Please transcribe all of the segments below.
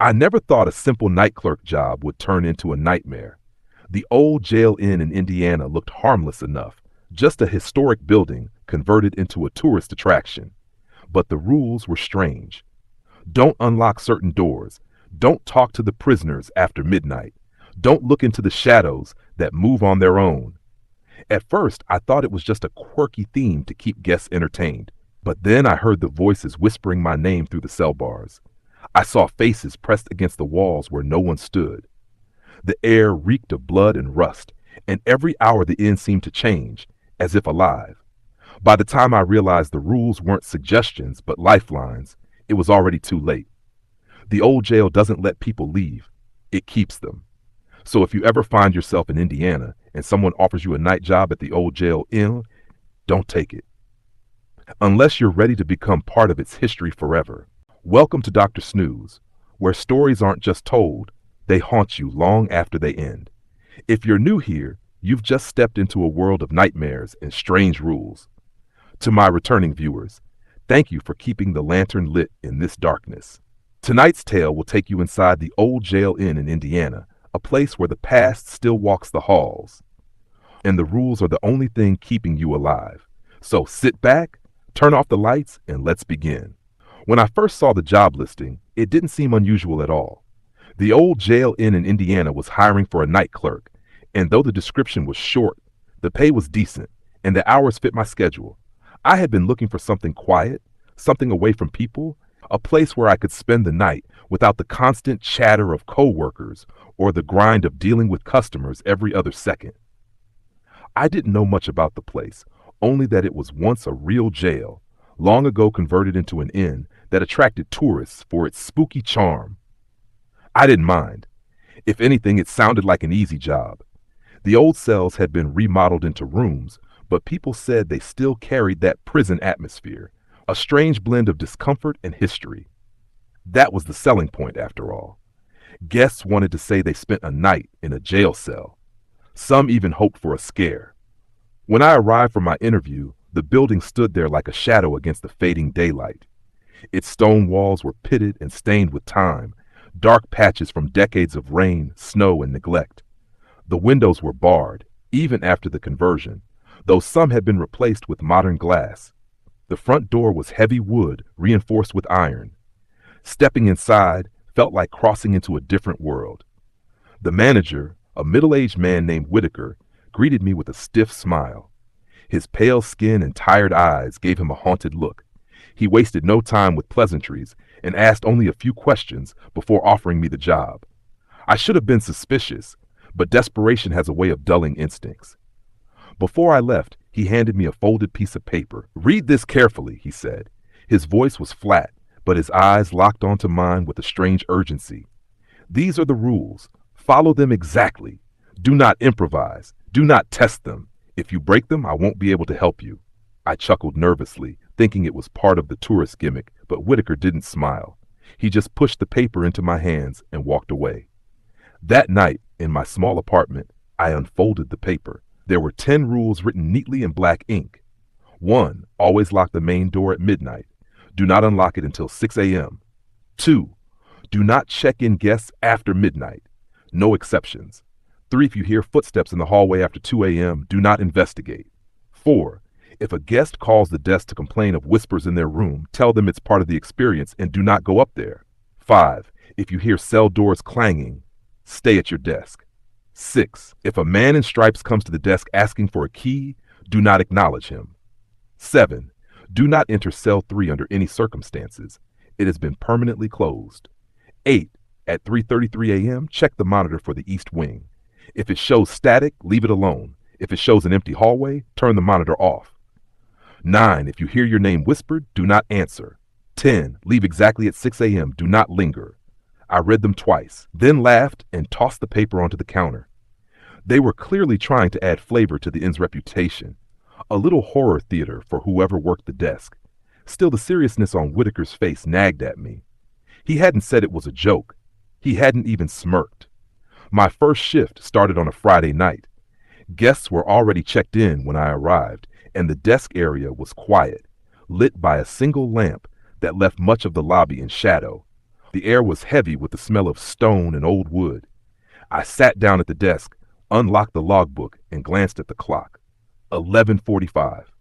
I never thought a simple night clerk job would turn into a nightmare. The old jail inn in Indiana looked harmless enough, just a historic building converted into a tourist attraction. But the rules were strange. Don't unlock certain doors. Don't talk to the prisoners after midnight. Don't look into the shadows that move on their own. At first, I thought it was just a quirky theme to keep guests entertained. But then I heard the voices whispering my name through the cell bars. I saw faces pressed against the walls where no one stood. The air reeked of blood and rust, and every hour the inn seemed to change, as if alive. By the time I realized the rules weren't suggestions but lifelines, it was already too late. The old jail doesn't let people leave. It keeps them. So if you ever find yourself in Indiana and someone offers you a night job at the old jail inn, don't take it. Unless you're ready to become part of its history forever. Welcome to Dr. Snooze, where stories aren't just told, they haunt you long after they end. If you're new here, you've just stepped into a world of nightmares and strange rules. To my returning viewers, thank you for keeping the lantern lit in this darkness. Tonight's tale will take you inside the old jail inn in Indiana, a place where the past still walks the halls. And the rules are the only thing keeping you alive. So sit back, turn off the lights, and let's begin. When I first saw the job listing, it didn't seem unusual at all. The old jail inn in Indiana was hiring for a night clerk, and though the description was short, the pay was decent, and the hours fit my schedule. I had been looking for something quiet, something away from people, a place where I could spend the night without the constant chatter of coworkers or the grind of dealing with customers every other second. I didn't know much about the place, only that it was once a real jail, long ago converted into an inn that attracted tourists for its spooky charm. I didn't mind. If anything, it sounded like an easy job. The old cells had been remodeled into rooms, but people said they still carried that prison atmosphere, a strange blend of discomfort and history. That was the selling point, after all. Guests wanted to say they spent a night in a jail cell. Some even hoped for a scare. When I arrived for my interview, the building stood there like a shadow against the fading daylight. Its stone walls were pitted and stained with time, dark patches from decades of rain, snow, and neglect. The windows were barred, even after the conversion, though some had been replaced with modern glass. The front door was heavy wood, reinforced with iron. Stepping inside felt like crossing into a different world. The manager, a middle-aged man named Whitaker, greeted me with a stiff smile. His pale skin and tired eyes gave him a haunted look. He wasted no time with pleasantries and asked only a few questions before offering me the job. I should have been suspicious, but desperation has a way of dulling instincts. Before I left, he handed me a folded piece of paper. "Read this carefully," he said. His voice was flat, but his eyes locked onto mine with a strange urgency. "These are the rules. Follow them exactly. Do not improvise. Do not test them. If you break them, I won't be able to help you." I chuckled nervously, thinking it was part of the tourist gimmick, but Whitaker didn't smile. He just pushed the paper into my hands and walked away. That night, in my small apartment, I unfolded the paper. There were 10 rules written neatly in black ink. 1. Always lock the main door at midnight. Do not unlock it until 6 a.m. 2. Do not check in guests after midnight. No exceptions. 3. If you hear footsteps in the hallway after 2 a.m., do not investigate. 4. If a guest calls the desk to complain of whispers in their room, tell them it's part of the experience and do not go up there. 5. If you hear cell doors clanging, stay at your desk. 6. If a man in stripes comes to the desk asking for a key, do not acknowledge him. 7. Do not enter cell 3 under any circumstances. It has been permanently closed. 8. At 3:33 a.m., check the monitor for the east wing. If it shows static, leave it alone. If it shows an empty hallway, turn the monitor off. 9. If you hear your name whispered, do not answer. 10. Leave exactly at 6 a.m. Do not linger. I read them twice, then laughed and tossed the paper onto the counter. They were clearly trying to add flavor to the inn's reputation. A little horror theater for whoever worked the desk. Still, the seriousness on Whitaker's face nagged at me. He hadn't said it was a joke. He hadn't even smirked. My first shift started on a Friday night. Guests were already checked in when I arrived, and the desk area was quiet, lit by a single lamp that left much of the lobby in shadow. The air was heavy with the smell of stone and old wood. I sat down at the desk, unlocked the logbook, and glanced at the clock. 11:45.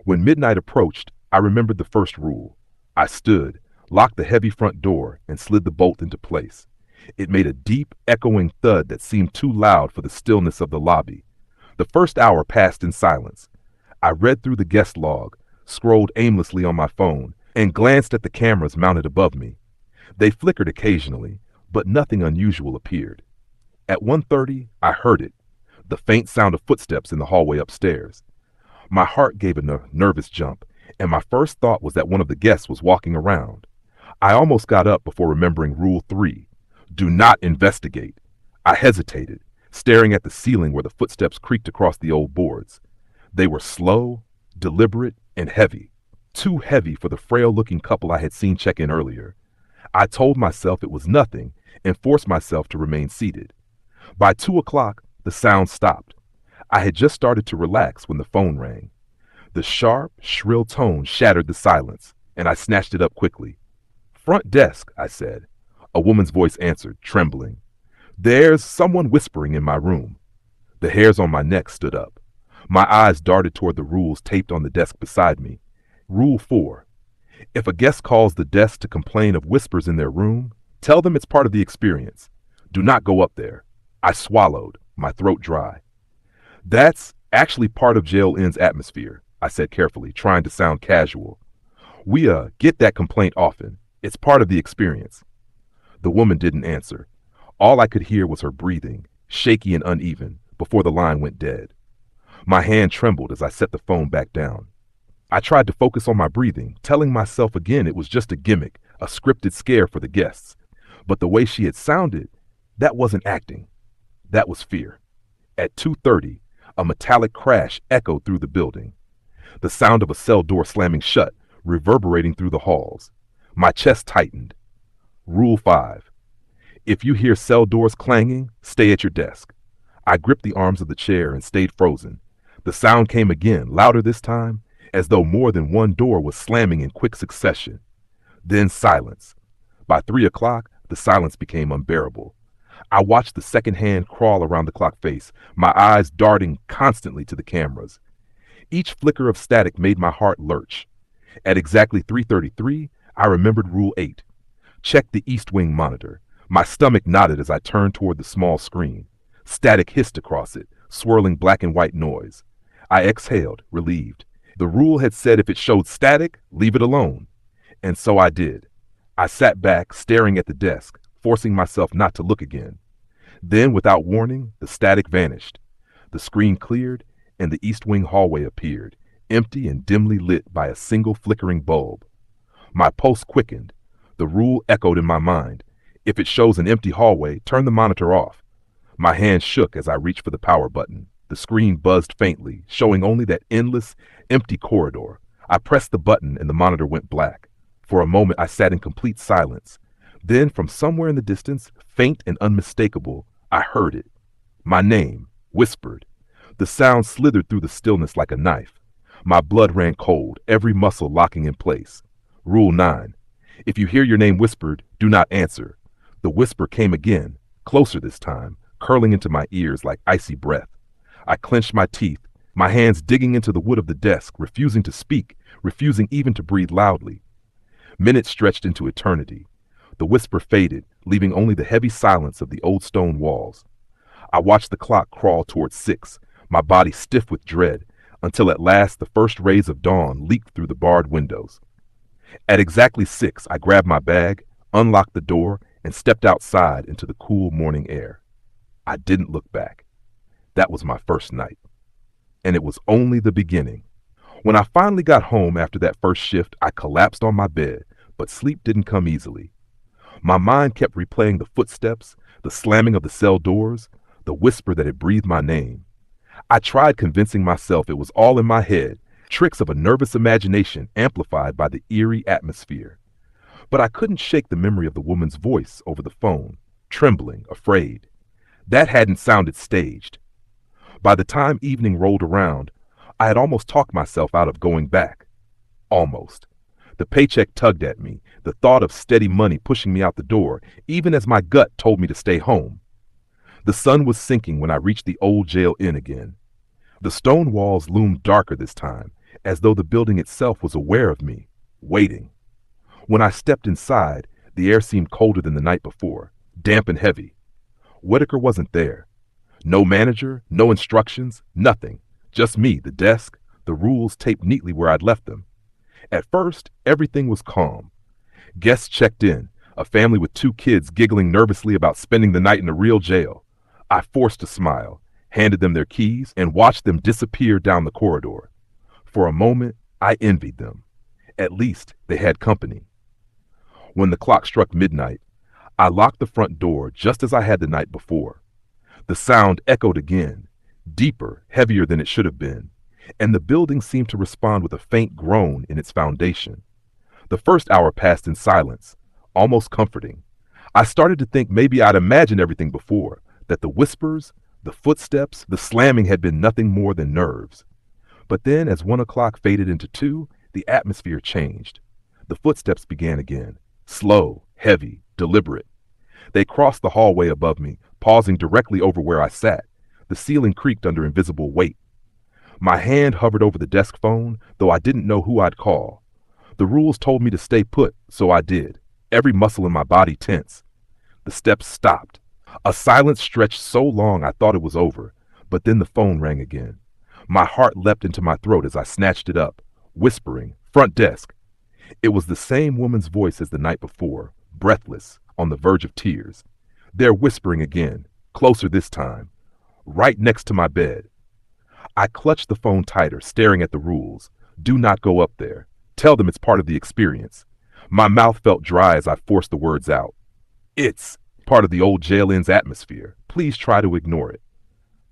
When midnight approached, I remembered the first rule. I stood, locked the heavy front door, and slid the bolt into place. It made a deep, echoing thud that seemed too loud for the stillness of the lobby. The first hour passed in silence. I read through the guest log, scrolled aimlessly on my phone, and glanced at the cameras mounted above me. They flickered occasionally, but nothing unusual appeared. At 1:30, I heard it, the faint sound of footsteps in the hallway upstairs. My heart gave a nervous jump, and my first thought was that one of the guests was walking around. I almost got up before remembering Rule 3. Do not investigate. I hesitated, staring at the ceiling where the footsteps creaked across the old boards. They were slow, deliberate, and heavy. Too heavy for the frail-looking couple I had seen check in earlier. I told myself it was nothing and forced myself to remain seated. By 2 o'clock, the sound stopped. I had just started to relax when the phone rang. The sharp, shrill tone shattered the silence, and I snatched it up quickly. "Front desk," I said. A woman's voice answered, trembling. "There's someone whispering in my room." The hairs on my neck stood up. My eyes darted toward the rules taped on the desk beside me. Rule 4. If a guest calls the desk to complain of whispers in their room, tell them it's part of the experience. Do not go up there. I swallowed, my throat dry. "That's actually part of Jail Inn's atmosphere," I said carefully, trying to sound casual. "We get that complaint often. It's part of the experience." The woman didn't answer. All I could hear was her breathing, shaky and uneven, before the line went dead. My hand trembled as I set the phone back down. I tried to focus on my breathing, telling myself again it was just a gimmick, a scripted scare for the guests. But the way she had sounded, that wasn't acting. That was fear. At 2:30, a metallic crash echoed through the building. The sound of a cell door slamming shut, reverberating through the halls. My chest tightened. Rule 5. If you hear cell doors clanging, stay at your desk. I gripped the arms of the chair and stayed frozen. The sound came again, louder this time, as though more than one door was slamming in quick succession. Then silence. By 3 o'clock, the silence became unbearable. I watched the second hand crawl around the clock face, my eyes darting constantly to the cameras. Each flicker of static made my heart lurch. At exactly 3:33, I remembered Rule 8. Check the East Wing monitor. My stomach knotted as I turned toward the small screen. Static hissed across it, swirling black and white noise. I exhaled, relieved. The rule had said if it showed static, leave it alone. And so I did. I sat back, staring at the desk, forcing myself not to look again. Then, without warning, the static vanished. The screen cleared, and the East Wing hallway appeared, empty and dimly lit by a single flickering bulb. My pulse quickened. The rule echoed in my mind. If it shows an empty hallway, turn the monitor off. My hand shook as I reached for the power button. The screen buzzed faintly, showing only that endless, empty corridor. I pressed the button and the monitor went black. For a moment I sat in complete silence. Then, from somewhere in the distance, faint and unmistakable, I heard it. My name, whispered. The sound slithered through the stillness like a knife. My blood ran cold, every muscle locking in place. Rule 9. If you hear your name whispered, do not answer. The whisper came again, closer this time, curling into my ears like icy breath. I clenched my teeth, my hands digging into the wood of the desk, refusing to speak, refusing even to breathe loudly. Minutes stretched into eternity. The whisper faded, leaving only the heavy silence of the old stone walls. I watched the clock crawl towards 6, my body stiff with dread, until at last the first rays of dawn leaked through the barred windows. At exactly 6, I grabbed my bag, unlocked the door, and stepped outside into the cool morning air. I didn't look back. That was my first night. And it was only the beginning. When I finally got home after that first shift, I collapsed on my bed, but sleep didn't come easily. My mind kept replaying the footsteps, the slamming of the cell doors, the whisper that had breathed my name. I tried convincing myself it was all in my head, tricks of a nervous imagination amplified by the eerie atmosphere. But I couldn't shake the memory of the woman's voice over the phone, trembling, afraid. That hadn't sounded staged. By the time evening rolled around, I had almost talked myself out of going back. Almost. The paycheck tugged at me, the thought of steady money pushing me out the door, even as my gut told me to stay home. The sun was sinking when I reached the old jail inn again. The stone walls loomed darker this time, as though the building itself was aware of me, waiting. When I stepped inside, the air seemed colder than the night before, damp and heavy. Whitaker wasn't there. No manager, no instructions, nothing. Just me, the desk, the rules taped neatly where I'd left them. At first, everything was calm. Guests checked in, a family with 2 kids giggling nervously about spending the night in a real jail. I forced a smile, handed them their keys, and watched them disappear down the corridor. For a moment, I envied them. At least they had company. When the clock struck midnight, I locked the front door just as I had the night before. The sound echoed again, deeper, heavier than it should have been, and the building seemed to respond with a faint groan in its foundation. The first hour passed in silence, almost comforting. I started to think maybe I'd imagined everything before, that the whispers, the footsteps, the slamming had been nothing more than nerves. But then, as 1 o'clock faded into 2, the atmosphere changed. The footsteps began again, slow, heavy, deliberate. They crossed the hallway above me, pausing directly over where I sat. The ceiling creaked under invisible weight. My hand hovered over the desk phone, though I didn't know who I'd call. The rules told me to stay put, so I did, every muscle in my body tense. The steps stopped. A silence stretched so long I thought it was over, but then the phone rang again. My heart leapt into my throat as I snatched it up, whispering, "Front desk." It was the same woman's voice as the night before, breathless, on the verge of tears. They're whispering again, closer this time, right next to my bed. I clutched the phone tighter, staring at the rules. Do not go up there. Tell them it's part of the experience. My mouth felt dry as I forced the words out. It's part of the old jail inn's atmosphere. Please try to ignore it.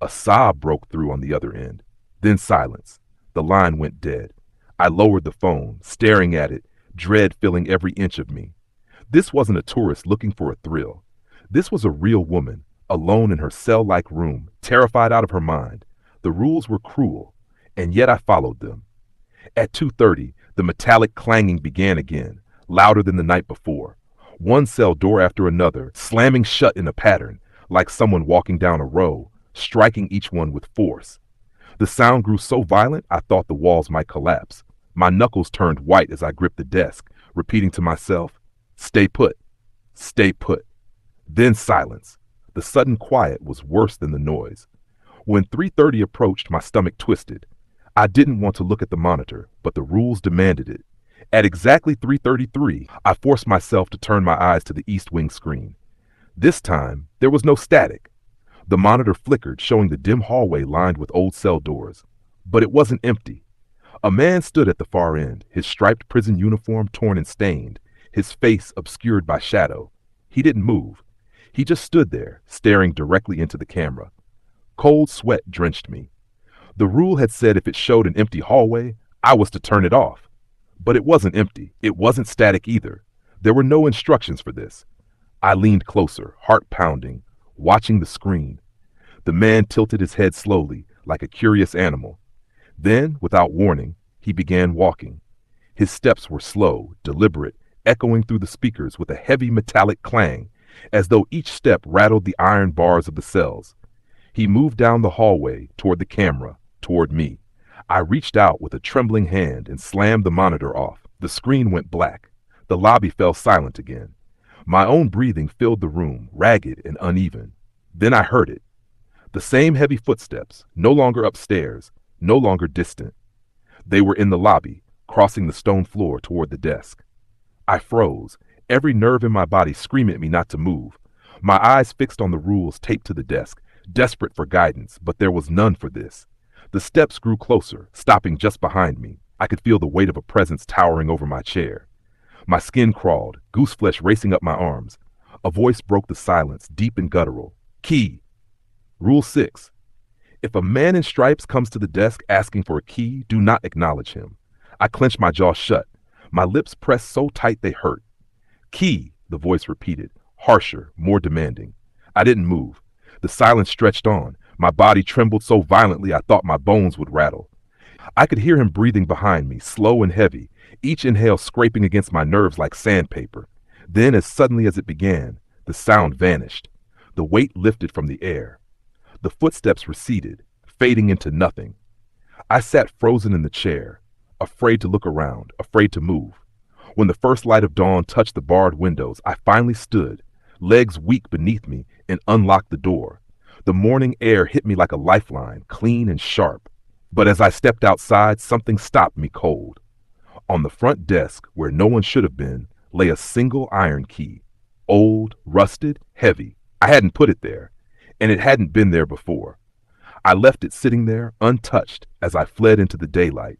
A sob broke through on the other end. Then silence. The line went dead. I lowered the phone, staring at it, dread filling every inch of me. This wasn't a tourist looking for a thrill. This was a real woman, alone in her cell-like room, terrified out of her mind. The rules were cruel, and yet I followed them. At 2:30, the metallic clanging began again, louder than the night before. One cell door after another, slamming shut in a pattern, like someone walking down a row, striking each one with force. The sound grew so violent I thought the walls might collapse. My knuckles turned white as I gripped the desk, repeating to myself, "Stay put, stay put." Then silence. The sudden quiet was worse than the noise. When 3:30 approached, my stomach twisted. I didn't want to look at the monitor, but the rules demanded it. At exactly 3:33, I forced myself to turn my eyes to the east wing screen. This time, there was no static. The monitor flickered, showing the dim hallway lined with old cell doors. But it wasn't empty. A man stood at the far end, his striped prison uniform torn and stained, his face obscured by shadow. He didn't move. He just stood there, staring directly into the camera. Cold sweat drenched me. The rule had said if it showed an empty hallway, I was to turn it off. But it wasn't empty. It wasn't static either. There were no instructions for this. I leaned closer, heart pounding, watching the screen. The man tilted his head slowly, like a curious animal. Then, without warning, he began walking. His steps were slow, deliberate, echoing through the speakers with a heavy metallic clang, as though each step rattled the iron bars of the cells. He moved down the hallway, toward the camera, toward me. I reached out with a trembling hand and slammed the monitor off. The screen went black. The lobby fell silent again. My own breathing filled the room, ragged and uneven. Then I heard it. The same heavy footsteps, no longer upstairs, no longer distant. They were in the lobby, crossing the stone floor toward the desk. I froze, every nerve in my body screaming at me not to move. My eyes fixed on the rules taped to the desk, desperate for guidance, but there was none for this. The steps grew closer, stopping just behind me. I could feel the weight of a presence towering over my chair. My skin crawled, gooseflesh racing up my arms. A voice broke the silence, deep and guttural. Key. Rule 6. If a man in stripes comes to the desk asking for a key, do not acknowledge him. I clenched my jaw shut. My lips pressed so tight they hurt. Key, the voice repeated, harsher, more demanding. I didn't move. The silence stretched on. My body trembled so violently I thought my bones would rattle. I could hear him breathing behind me, slow and heavy, each inhale scraping against my nerves like sandpaper. Then, as suddenly as it began, the sound vanished. The weight lifted from the air. The footsteps receded, fading into nothing. I sat frozen in the chair, afraid to look around, afraid to move. When the first light of dawn touched the barred windows, I finally stood, legs weak beneath me, and unlocked the door. The morning air hit me like a lifeline, clean and sharp. But as I stepped outside, something stopped me cold. On the front desk, where no one should have been, lay a single iron key. Old, rusted, heavy. I hadn't put it there, and it hadn't been there before. I left it sitting there, untouched, as I fled into the daylight.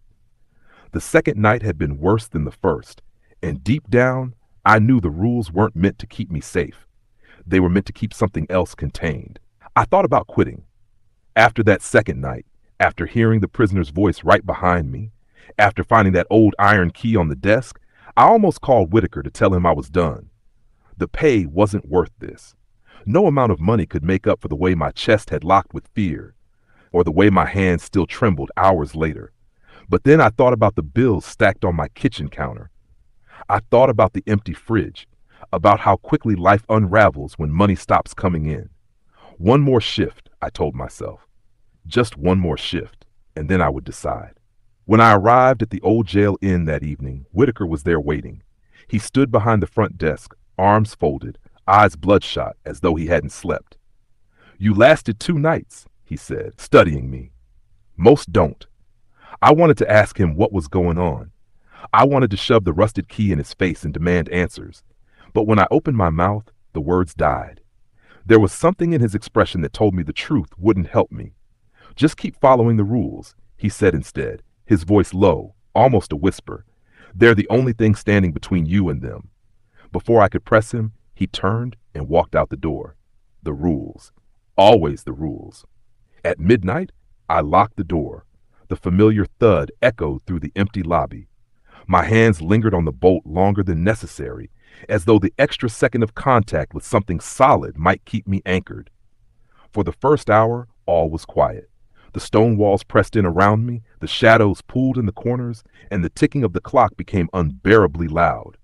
The second night had been worse than the first, and deep down, I knew the rules weren't meant to keep me safe. They were meant to keep something else contained. I thought about quitting. After that second night, after hearing the prisoner's voice right behind me, after finding that old iron key on the desk, I almost called Whitaker to tell him I was done. The pay wasn't worth this. No amount of money could make up for the way my chest had locked with fear, or the way my hands still trembled hours later. But then I thought about the bills stacked on my kitchen counter. I thought about the empty fridge, about how quickly life unravels when money stops coming in. One more shift, I told myself. Just one more shift, and then I would decide. When I arrived at the old jail inn that evening, Whitaker was there waiting. He stood behind the front desk, arms folded, eyes bloodshot, as though he hadn't slept. "You lasted 2 nights," he said, studying me. "Most don't." I wanted to ask him what was going on. I wanted to shove the rusted key in his face and demand answers. But when I opened my mouth, the words died. There was something in his expression that told me the truth wouldn't help me. "Just keep following the rules," he said instead, his voice low, almost a whisper. "They're the only thing standing between you and them." Before I could press him, he turned and walked out the door. The rules. Always the rules. At midnight, I locked the door. The familiar thud echoed through the empty lobby. My hands lingered on the bolt longer than necessary, as though the extra second of contact with something solid might keep me anchored. For the first hour, all was quiet. The stone walls pressed in around me, the shadows pooled in the corners, and the ticking of the clock became unbearably loud.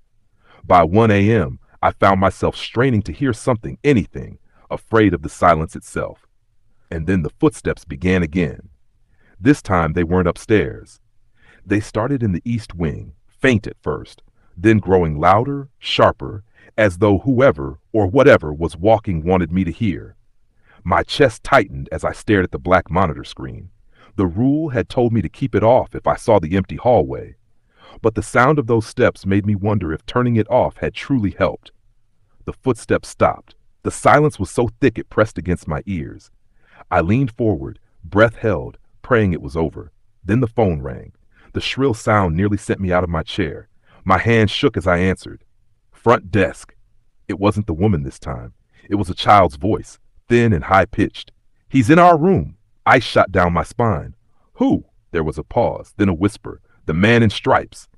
By 1 a.m., I found myself straining to hear something, anything, afraid of the silence itself. And then the footsteps began again. This time they weren't upstairs. They started in the east wing, faint at first, then growing louder, sharper, as though whoever or whatever was walking wanted me to hear. My chest tightened as I stared at the black monitor screen. The rule had told me to keep it off if I saw the empty hallway. But the sound of those steps made me wonder if turning it off had truly helped. The footsteps stopped. The silence was so thick it pressed against my ears. I leaned forward, breath held, praying it was over. Then the phone rang. The shrill sound nearly sent me out of my chair. My hands shook as I answered. "Front desk." It wasn't the woman this time. It was a child's voice, thin and high-pitched. "He's in our room." Ice shot down my spine. "Who?" There was a pause, then a whisper. "The man in stripes."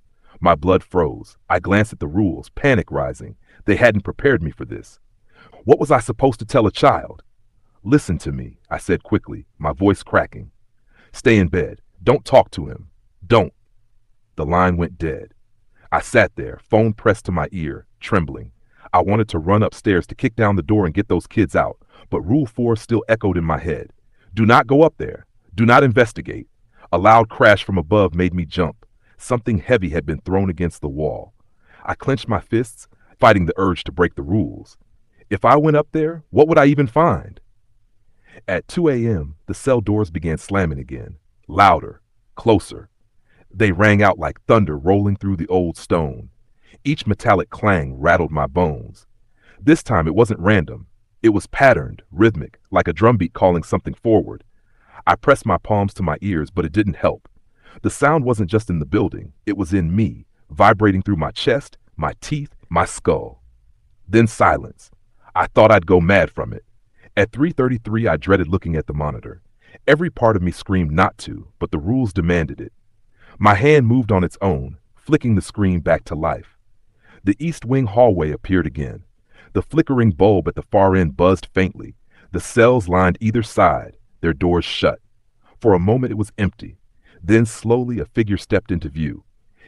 My blood froze. I glanced at the rules, panic rising. They hadn't prepared me for this. What was I supposed to tell a child? "Listen to me," I said quickly, my voice cracking. "Stay in bed. Don't talk to him. Don't." The line went dead. I sat there, phone pressed to my ear, trembling. I wanted to run upstairs to kick down the door and get those kids out, but Rule 4 still echoed in my head. "Do not go up there. Do not investigate." A loud crash from above made me jump. Something heavy had been thrown against the wall. I clenched my fists, fighting the urge to break the rules. If I went up there, what would I even find? At 2 a.m., the cell doors began slamming again, louder, closer. They rang out like thunder rolling through the old stone. Each metallic clang rattled my bones. This time it wasn't random. It was patterned, rhythmic, like a drumbeat calling something forward. I pressed my palms to my ears, but it didn't help. The sound wasn't just in the building, it was in me, vibrating through my chest, my teeth, my skull. Then silence. I thought I'd go mad from it. At 3:33, I dreaded looking at the monitor. Every part of me screamed not to, but the rules demanded it. My hand moved on its own, flicking the screen back to life. The east wing hallway appeared again. The flickering bulb at the far end buzzed faintly. The cells lined either side, their doors shut. For a moment it was empty. Then slowly a figure stepped into view.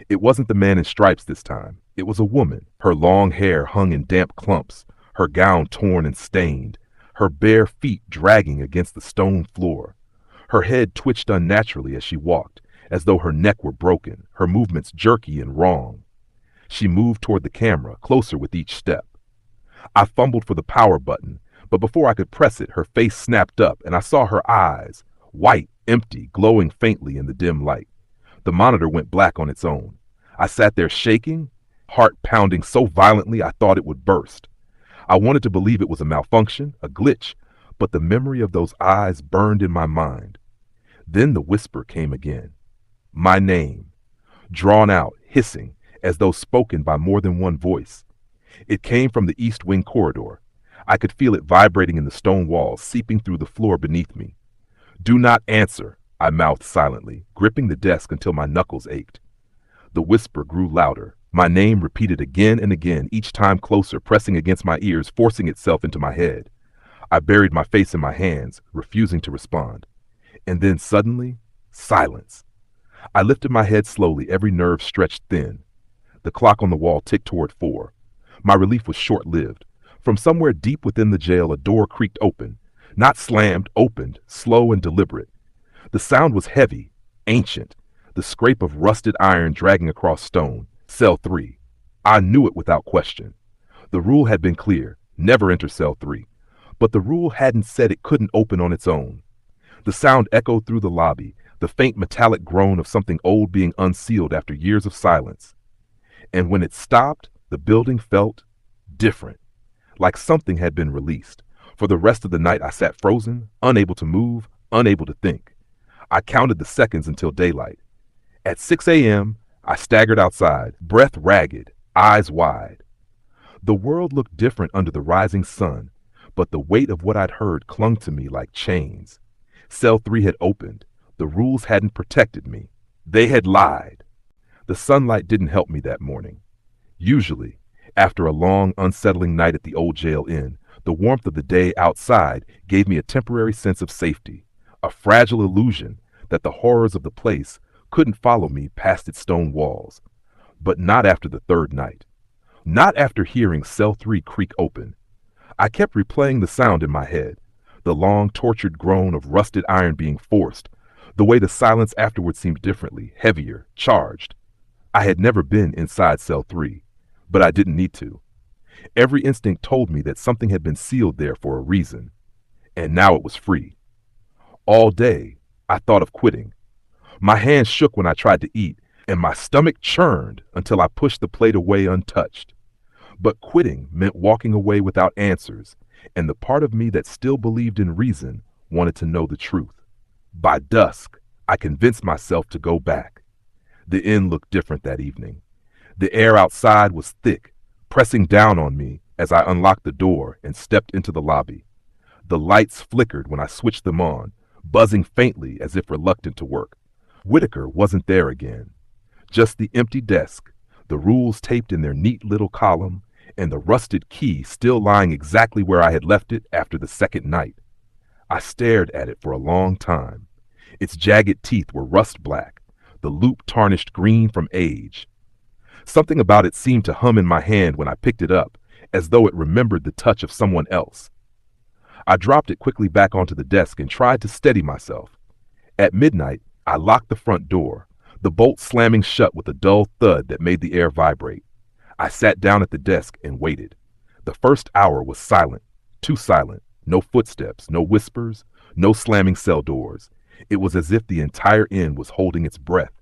It wasn't the man in stripes this time. It was a woman. Her long hair hung in damp clumps, her gown torn and stained, her bare feet dragging against the stone floor. Her head twitched unnaturally as she walked, as though her neck were broken, her movements jerky and wrong. She moved toward the camera, closer with each step. I fumbled for the power button, but before I could press it, her face snapped up and I saw her eyes, white, empty, glowing faintly in the dim light. The monitor went black on its own. I sat there shaking, heart pounding so violently I thought it would burst. I wanted to believe it was a malfunction, a glitch, but the memory of those eyes burned in my mind. Then the whisper came again. My name, drawn out, hissing, as though spoken by more than one voice. It came from the East Wing corridor. I could feel it vibrating in the stone walls, seeping through the floor beneath me. Do not answer, I mouthed silently, gripping the desk until my knuckles ached. The whisper grew louder, my name repeated again and again, each time closer, pressing against my ears, forcing itself into my head. I buried my face in my hands, refusing to respond. And then suddenly, silence. I lifted my head slowly, every nerve stretched thin. The clock on the wall ticked toward 4. My relief was short-lived. From somewhere deep within the jail, a door creaked open. Not slammed, opened, slow and deliberate. The sound was heavy, ancient, the scrape of rusted iron dragging across stone. Cell 3. I knew it without question. The rule had been clear, never enter cell 3. But the rule hadn't said it couldn't open on its own. The sound echoed through the lobby, the faint metallic groan of something old being unsealed after years of silence. And when it stopped, the building felt different, like something had been released. For the rest of the night I sat frozen, unable to move, unable to think. I counted the seconds until daylight. At 6 a.m., I staggered outside, breath ragged, eyes wide. The world looked different under the rising sun, but the weight of what I'd heard clung to me like chains. Cell 3 had opened. The rules hadn't protected me. They had lied. The sunlight didn't help me that morning. Usually, after a long, unsettling night at the old jail inn, the warmth of the day outside gave me a temporary sense of safety, a fragile illusion that the horrors of the place couldn't follow me past its stone walls. But not after the third night. Not after hearing Cell 3 creak open. I kept replaying the sound in my head, the long, tortured groan of rusted iron being forced, the way the silence afterward seemed differently, heavier, charged. I had never been inside Cell 3, but I didn't need to. Every instinct told me that something had been sealed there for a reason, and now it was free. All day, I thought of quitting. My hands shook when I tried to eat, and my stomach churned until I pushed the plate away untouched. But quitting meant walking away without answers, and the part of me that still believed in reason wanted to know the truth. By dusk, I convinced myself to go back. The inn looked different that evening. The air outside was thick, pressing down on me as I unlocked the door and stepped into the lobby. The lights flickered when I switched them on, buzzing faintly as if reluctant to work. Whitaker wasn't there again. Just the empty desk, the rules taped in their neat little column, and the rusted key still lying exactly where I had left it after the second night. I stared at it for a long time. Its jagged teeth were rust black, the loop tarnished green from age. Something about it seemed to hum in my hand when I picked it up, as though it remembered the touch of someone else. I dropped it quickly back onto the desk and tried to steady myself. At midnight, I locked the front door, the bolt slamming shut with a dull thud that made the air vibrate. I sat down at the desk and waited. The first hour was silent, too silent. No footsteps, no whispers, no slamming cell doors. It was as if the entire inn was holding its breath.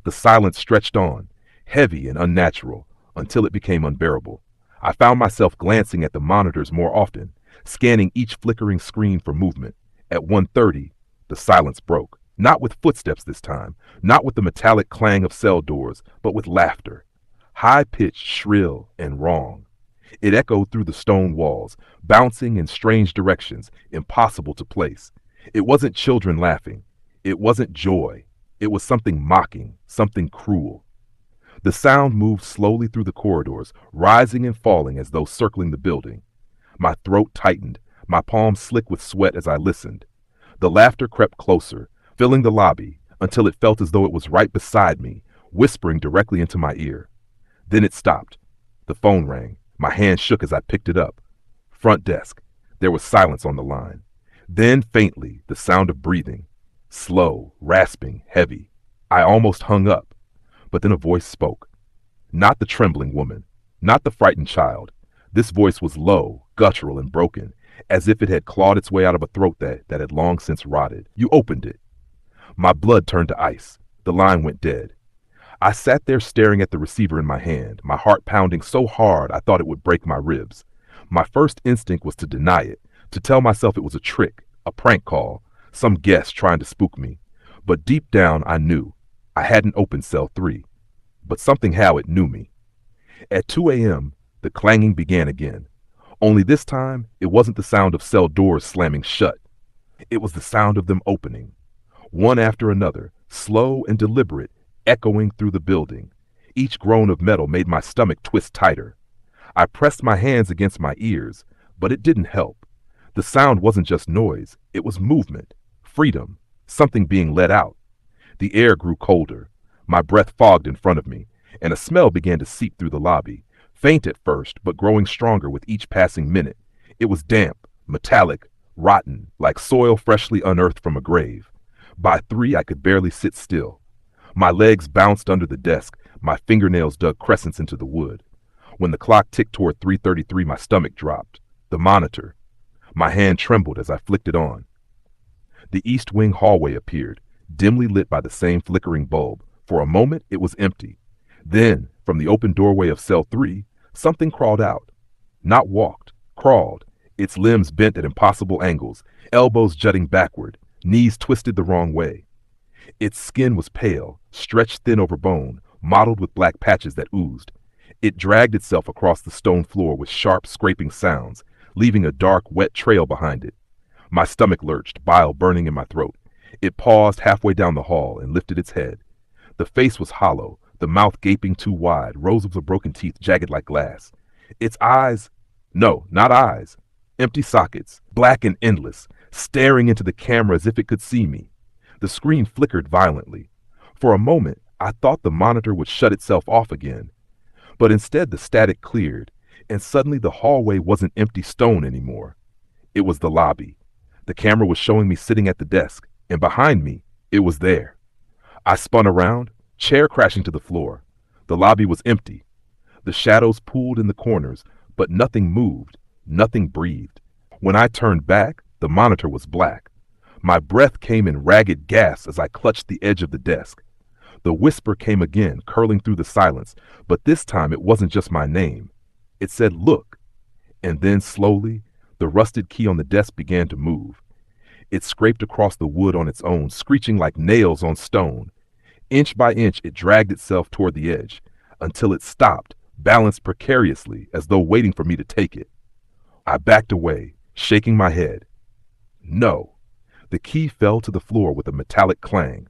The silence stretched on, heavy and unnatural, until it became unbearable. I found myself glancing at the monitors more often, scanning each flickering screen for movement. At 1:30, the silence broke. Not with footsteps this time, not with the metallic clang of cell doors, but with laughter. High-pitched, shrill, and wrong. It echoed through the stone walls, bouncing in strange directions, impossible to place. It wasn't children laughing. It wasn't joy. It was something mocking, something cruel. The sound moved slowly through the corridors, rising and falling as though circling the building. My throat tightened, my palms slick with sweat as I listened. The laughter crept closer, filling the lobby, until it felt as though it was right beside me, whispering directly into my ear. Then it stopped. The phone rang. My hand shook as I picked it up. Front desk. There was silence on the line. Then, faintly, the sound of breathing. Slow, rasping, heavy. I almost hung up. But then a voice spoke. Not the trembling woman. Not the frightened child. This voice was low, guttural, and broken, as if it had clawed its way out of a throat that had long since rotted. You opened it. My blood turned to ice. The line went dead. I sat there staring at the receiver in my hand, my heart pounding so hard I thought it would break my ribs. My first instinct was to deny it, to tell myself it was a trick, a prank call, some guest trying to spook me. But deep down I knew. I hadn't opened cell 3. But something how it knew me. At 2 a.m., the clanging began again. Only this time, it wasn't the sound of cell doors slamming shut. It was the sound of them opening. One after another, slow and deliberate, echoing through the building. Each groan of metal made my stomach twist tighter. I pressed my hands against my ears, but it didn't help. The sound wasn't just noise, it was movement, freedom, something being let out. The air grew colder. My breath fogged in front of me, and a smell began to seep through the lobby, faint at first, but growing stronger with each passing minute. It was damp, metallic, rotten, like soil freshly unearthed from a grave. By 3, I could barely sit still. My legs bounced under the desk, my fingernails dug crescents into the wood. When the clock ticked toward 3:33, my stomach dropped. The monitor. My hand trembled as I flicked it on. The East Wing hallway appeared, dimly lit by the same flickering bulb. For a moment, it was empty. Then, from the open doorway of cell 3, something crawled out. Not walked, crawled, its limbs bent at impossible angles, elbows jutting backward, knees twisted the wrong way. Its skin was pale, stretched thin over bone, mottled with black patches that oozed. It dragged itself across the stone floor with sharp, scraping sounds, leaving a dark, wet trail behind it. My stomach lurched, bile burning in my throat. It paused halfway down the hall and lifted its head. The face was hollow, the mouth gaping too wide, rows of broken teeth jagged like glass. Its eyes, no, not eyes, empty sockets, black and endless, staring into the camera as if it could see me. The screen flickered violently. For a moment, I thought the monitor would shut itself off again. But instead the static cleared, and suddenly the hallway wasn't empty stone anymore. It was the lobby. The camera was showing me sitting at the desk, and behind me, it was there. I spun around, chair crashing to the floor. The lobby was empty. The shadows pooled in the corners, but nothing moved, nothing breathed. When I turned back, the monitor was black. My breath came in ragged gasps as I clutched the edge of the desk. The whisper came again, curling through the silence, but this time it wasn't just my name. It said, "Look." And then slowly, the rusted key on the desk began to move. It scraped across the wood on its own, screeching like nails on stone. Inch by inch, it dragged itself toward the edge, until it stopped, balanced precariously, as though waiting for me to take it. I backed away, shaking my head. No. The key fell to the floor with a metallic clang.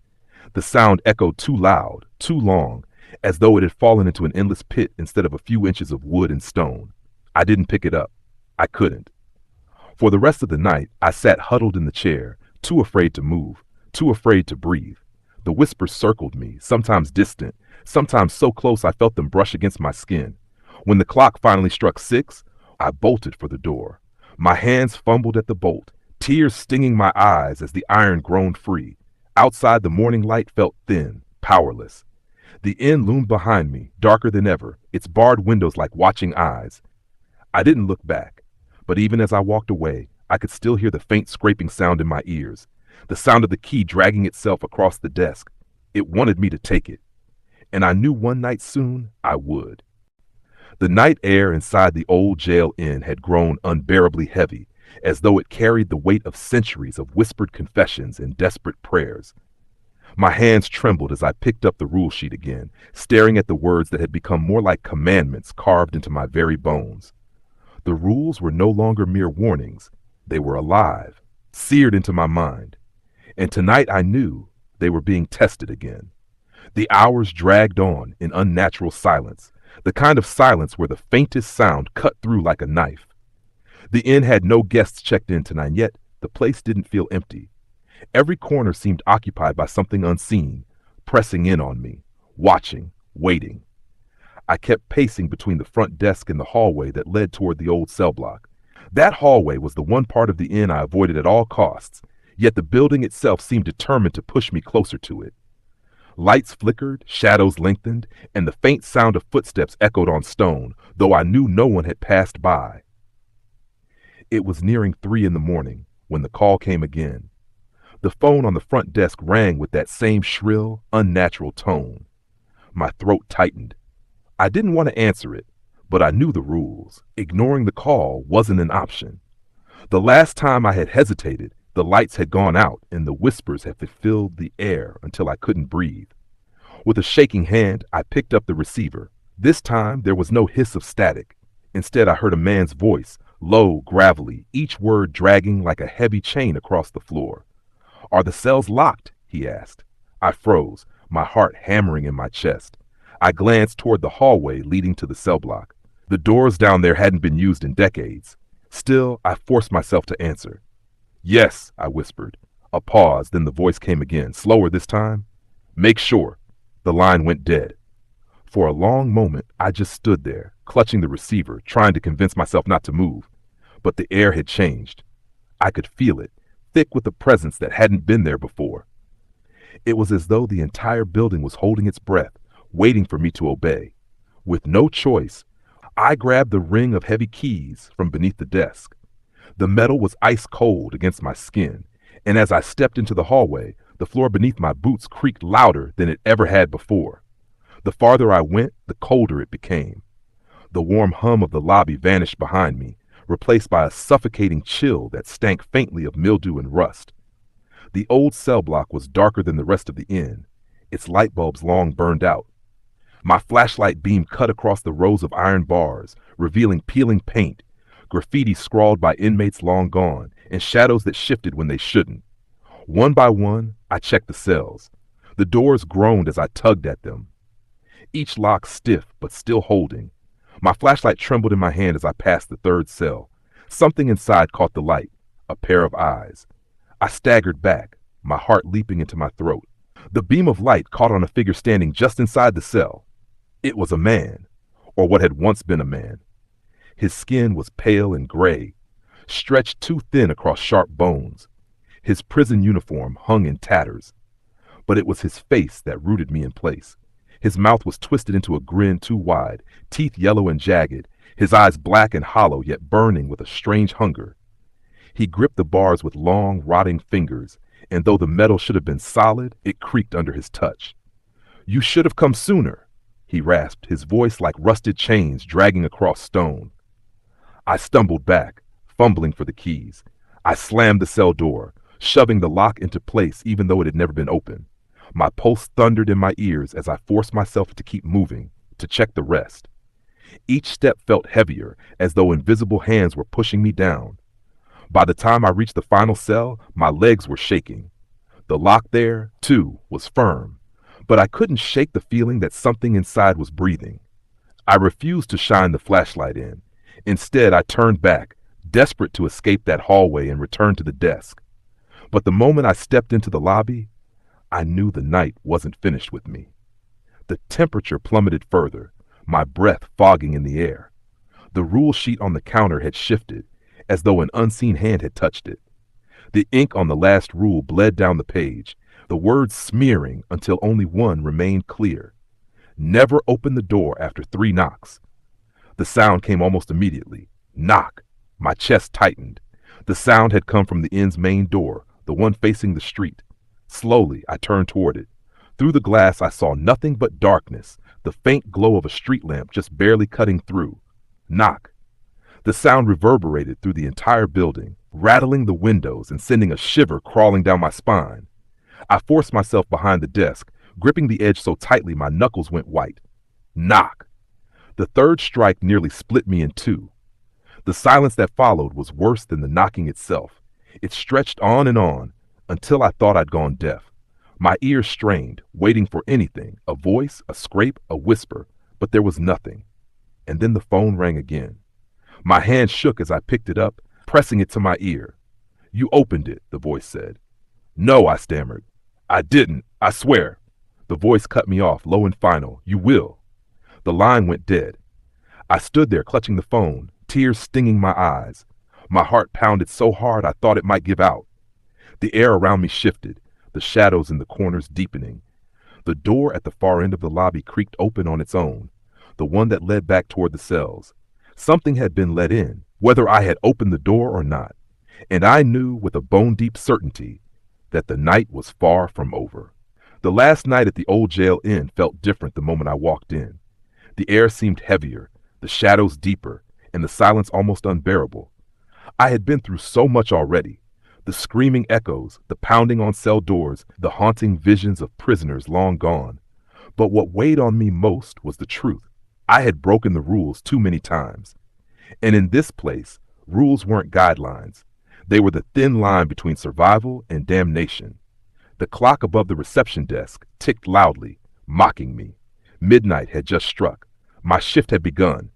The sound echoed too loud, too long, as though it had fallen into an endless pit instead of a few inches of wood and stone. I didn't pick it up. I couldn't. For the rest of the night, I sat huddled in the chair, too afraid to move, too afraid to breathe. The whispers circled me, sometimes distant, sometimes so close I felt them brush against my skin. When the clock finally struck 6, I bolted for the door. My hands fumbled at the bolt, tears stinging my eyes as the iron groaned free. Outside, the morning light felt thin, powerless. The inn loomed behind me, darker than ever, its barred windows like watching eyes. I didn't look back, but even as I walked away, I could still hear the faint scraping sound in my ears, the sound of the key dragging itself across the desk. It wanted me to take it, and I knew one night soon I would. The night air inside the old jail inn had grown unbearably heavy, as though it carried the weight of centuries of whispered confessions and desperate prayers. My hands trembled as I picked up the rule sheet again, staring at the words that had become more like commandments carved into my very bones. The rules were no longer mere warnings. They were alive, seared into my mind. And tonight I knew they were being tested again. The hours dragged on in unnatural silence, the kind of silence where the faintest sound cut through like a knife. The inn had no guests checked in tonight, yet the place didn't feel empty. Every corner seemed occupied by something unseen, pressing in on me, watching, waiting. I kept pacing between the front desk and the hallway that led toward the old cell block. That hallway was the one part of the inn I avoided at all costs, yet the building itself seemed determined to push me closer to it. Lights flickered, shadows lengthened, and the faint sound of footsteps echoed on stone, though I knew no one had passed by. It was nearing 3 in the morning when the call came again. The phone on the front desk rang with that same shrill, unnatural tone. My throat tightened. I didn't want to answer it, but I knew the rules. Ignoring the call wasn't an option. The last time I had hesitated, the lights had gone out and the whispers had filled the air until I couldn't breathe. With a shaking hand, I picked up the receiver. This time, there was no hiss of static. Instead, I heard a man's voice, low, gravelly, each word dragging like a heavy chain across the floor. "Are the cells locked?" he asked. I froze, my heart hammering in my chest. I glanced toward the hallway leading to the cell block. The doors down there hadn't been used in decades. Still, I forced myself to answer. "Yes," I whispered. A pause, then the voice came again, slower this time. "Make sure." The line went dead. For a long moment, I just stood there, clutching the receiver, trying to convince myself not to move. But the air had changed. I could feel it, thick with a presence that hadn't been there before. It was as though the entire building was holding its breath, waiting for me to obey. With no choice, I grabbed the ring of heavy keys from beneath the desk. The metal was ice cold against my skin, and as I stepped into the hallway, the floor beneath my boots creaked louder than it ever had before. The farther I went, the colder it became. The warm hum of the lobby vanished behind me, replaced by a suffocating chill that stank faintly of mildew and rust. The old cell block was darker than the rest of the inn, its light bulbs long burned out. My flashlight beam cut across the rows of iron bars, revealing peeling paint, graffiti scrawled by inmates long gone, and shadows that shifted when they shouldn't. One by one, I checked the cells. The doors groaned as I tugged at them, each lock stiff but still holding. My flashlight trembled in my hand as I passed the third cell. Something inside caught the light, a pair of eyes. I staggered back, my heart leaping into my throat. The beam of light caught on a figure standing just inside the cell. It was a man, or what had once been a man. His skin was pale and gray, stretched too thin across sharp bones. His prison uniform hung in tatters. But it was his face that rooted me in place. His mouth was twisted into a grin too wide, teeth yellow and jagged, his eyes black and hollow yet burning with a strange hunger. He gripped the bars with long, rotting fingers, and though the metal should have been solid, it creaked under his touch. "You should have come sooner," he rasped, his voice like rusted chains dragging across stone. I stumbled back, fumbling for the keys. I slammed the cell door, shoving the lock into place even though it had never been opened. My pulse thundered in my ears as I forced myself to keep moving, to check the rest. Each step felt heavier, as though invisible hands were pushing me down. By the time I reached the final cell, my legs were shaking. The lock there, too, was firm, but I couldn't shake the feeling that something inside was breathing. I refused to shine the flashlight in. Instead, I turned back, desperate to escape that hallway and return to the desk. But the moment I stepped into the lobby, I knew the night wasn't finished with me. The temperature plummeted further, my breath fogging in the air. The rule sheet on the counter had shifted, as though an unseen hand had touched it. The ink on the last rule bled down the page, the words smearing until only one remained clear. Never open the door after 3 knocks. The sound came almost immediately. Knock. My chest tightened. The sound had come from the inn's main door, the one facing the street. Slowly, I turned toward it. Through the glass, I saw nothing but darkness, the faint glow of a street lamp just barely cutting through. Knock. The sound reverberated through the entire building, rattling the windows and sending a shiver crawling down my spine. I forced myself behind the desk, gripping the edge so tightly my knuckles went white. Knock. The third strike nearly split me in two. The silence that followed was worse than the knocking itself. It stretched on and on, until I thought I'd gone deaf. My ears strained, waiting for anything, a voice, a scrape, a whisper, but there was nothing. And then the phone rang again. My hand shook as I picked it up, pressing it to my ear. "You opened it," the voice said. "No," I stammered. "I didn't, I swear." The voice cut me off, low and final. You will. The line went dead. I stood there clutching the phone, tears stinging my eyes. My heart pounded so hard I thought it might give out. The air around me shifted, the shadows in the corners deepening. The door at the far end of the lobby creaked open on its own, the one that led back toward the cells. Something had been let in, whether I had opened the door or not, and I knew with a bone-deep certainty that the night was far from over. The last night at the old jail inn felt different the moment I walked in. The air seemed heavier, the shadows deeper, and the silence almost unbearable. I had been through so much already. The screaming echoes, the pounding on cell doors, the haunting visions of prisoners long gone. But what weighed on me most was the truth. I had broken the rules too many times. And in this place, rules weren't guidelines. They were the thin line between survival and damnation. The clock above the reception desk ticked loudly, mocking me. Midnight had just struck. My shift had begun.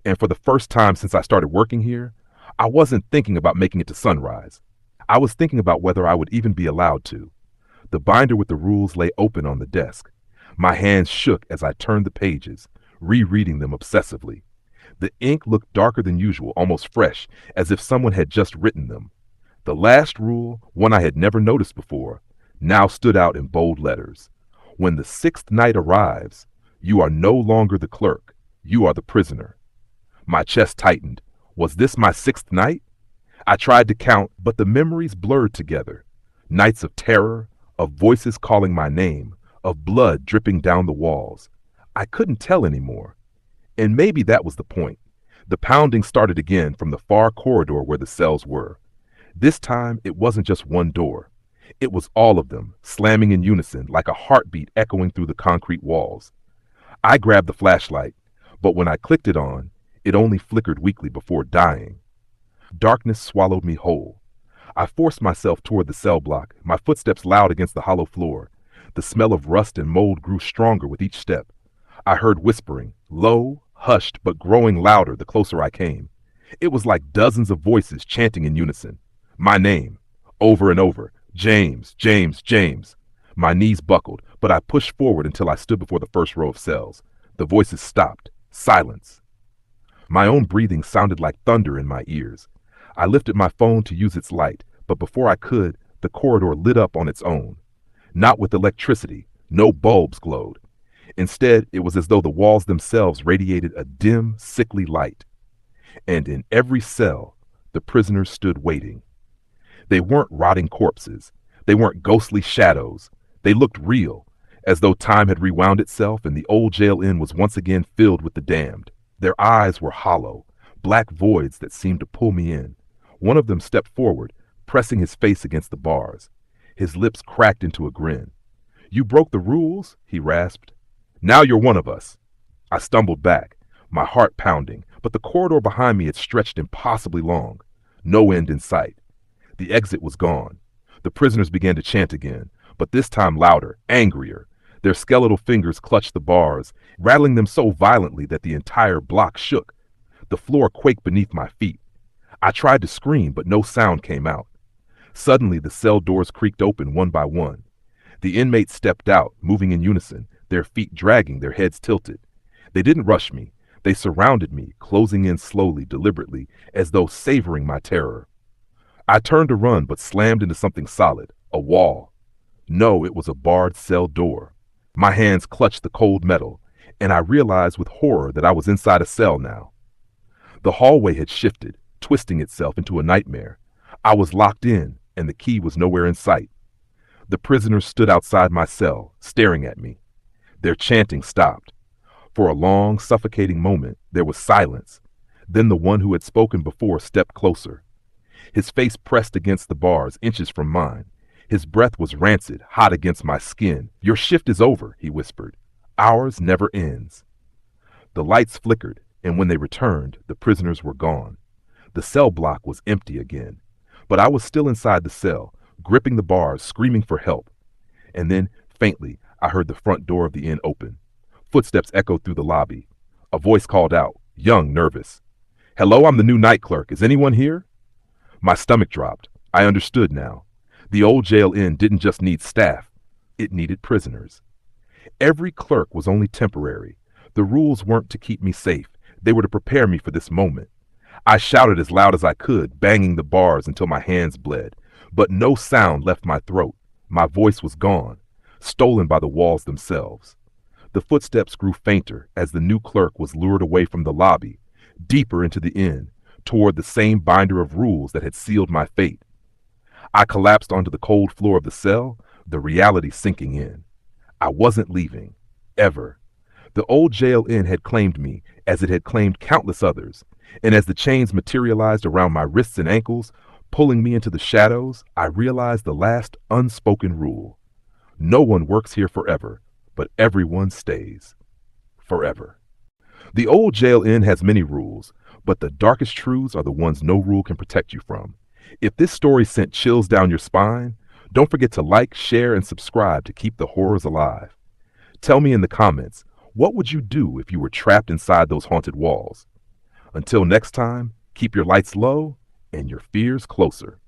And for the first time since I started working here, I wasn't thinking about making it to sunrise. I was thinking about whether I would even be allowed to. The binder with the rules lay open on the desk. My hands shook as I turned the pages, rereading them obsessively. The ink looked darker than usual, almost fresh, as if someone had just written them. The last rule, one I had never noticed before, now stood out in bold letters. When the sixth night arrives, you are no longer the clerk, you are the prisoner. My chest tightened. Was this my sixth night? I tried to count, but the memories blurred together. Nights of terror, of voices calling my name, of blood dripping down the walls. I couldn't tell anymore. And maybe that was the point. The pounding started again from the far corridor where the cells were. This time, it wasn't just one door. It was all of them, slamming in unison like a heartbeat echoing through the concrete walls. I grabbed the flashlight, but when I clicked it on, it only flickered weakly before dying. Darkness swallowed me whole. I forced myself toward the cell block, my footsteps loud against the hollow floor. The smell of rust and mold grew stronger with each step. I heard whispering, low, hushed, but growing louder the closer I came. It was like dozens of voices chanting in unison. My name, over and over. James, James, James. My knees buckled, but I pushed forward until I stood before the first row of cells. The voices stopped. Silence. My own breathing sounded like thunder in my ears. I lifted my phone to use its light, but before I could, the corridor lit up on its own. Not with electricity. No bulbs glowed. Instead, it was as though the walls themselves radiated a dim, sickly light. And in every cell, the prisoners stood waiting. They weren't rotting corpses. They weren't ghostly shadows. They looked real, as though time had rewound itself and the old jail inn was once again filled with the damned. Their eyes were hollow, black voids that seemed to pull me in. One of them stepped forward, pressing his face against the bars. His lips cracked into a grin. You broke the rules, he rasped. Now you're one of us. I stumbled back, my heart pounding, but the corridor behind me had stretched impossibly long. No end in sight. The exit was gone. The prisoners began to chant again, but this time louder, angrier. Their skeletal fingers clutched the bars, rattling them so violently that the entire block shook. The floor quaked beneath my feet. I tried to scream, but no sound came out. Suddenly, the cell doors creaked open one by one. The inmates stepped out, moving in unison, their feet dragging, their heads tilted. They didn't rush me. They surrounded me, closing in slowly, deliberately, as though savoring my terror. I turned to run, but slammed into something solid, a wall. No, it was a barred cell door. My hands clutched the cold metal, and I realized with horror that I was inside a cell now. The hallway had shifted, twisting itself into a nightmare. I was locked in, and the key was nowhere in sight. The prisoners stood outside my cell, staring at me. Their chanting stopped. For a long, suffocating moment, there was silence. Then the one who had spoken before stepped closer. His face pressed against the bars, inches from mine. His breath was rancid, hot against my skin. Your shift is over, he whispered. Ours never ends. The lights flickered, and when they returned, the prisoners were gone. The cell block was empty again. But I was still inside the cell, gripping the bars, screaming for help. And then, faintly, I heard the front door of the inn open. Footsteps echoed through the lobby. A voice called out, young, nervous. Hello, I'm the new night clerk. Is anyone here? My stomach dropped. I understood now. The old jail inn didn't just need staff. It needed prisoners. Every clerk was only temporary. The rules weren't to keep me safe, they were to prepare me for this moment. I shouted as loud as I could, banging the bars until my hands bled, but no sound left my throat. My voice was gone, stolen by the walls themselves. The footsteps grew fainter as the new clerk was lured away from the lobby, deeper into the inn, toward the same binder of rules that had sealed my fate. I collapsed onto the cold floor of the cell, the reality sinking in. I wasn't leaving. Ever. The old jail inn had claimed me, as it had claimed countless others, and as the chains materialized around my wrists and ankles, pulling me into the shadows, I realized the last unspoken rule. No one works here forever, but everyone stays. Forever. The old jail inn has many rules, but the darkest truths are the ones no rule can protect you from. If this story sent chills down your spine, don't forget to like, share, and subscribe to keep the horrors alive. Tell me in the comments, what would you do if you were trapped inside those haunted walls? Until next time, keep your lights low and your fears closer.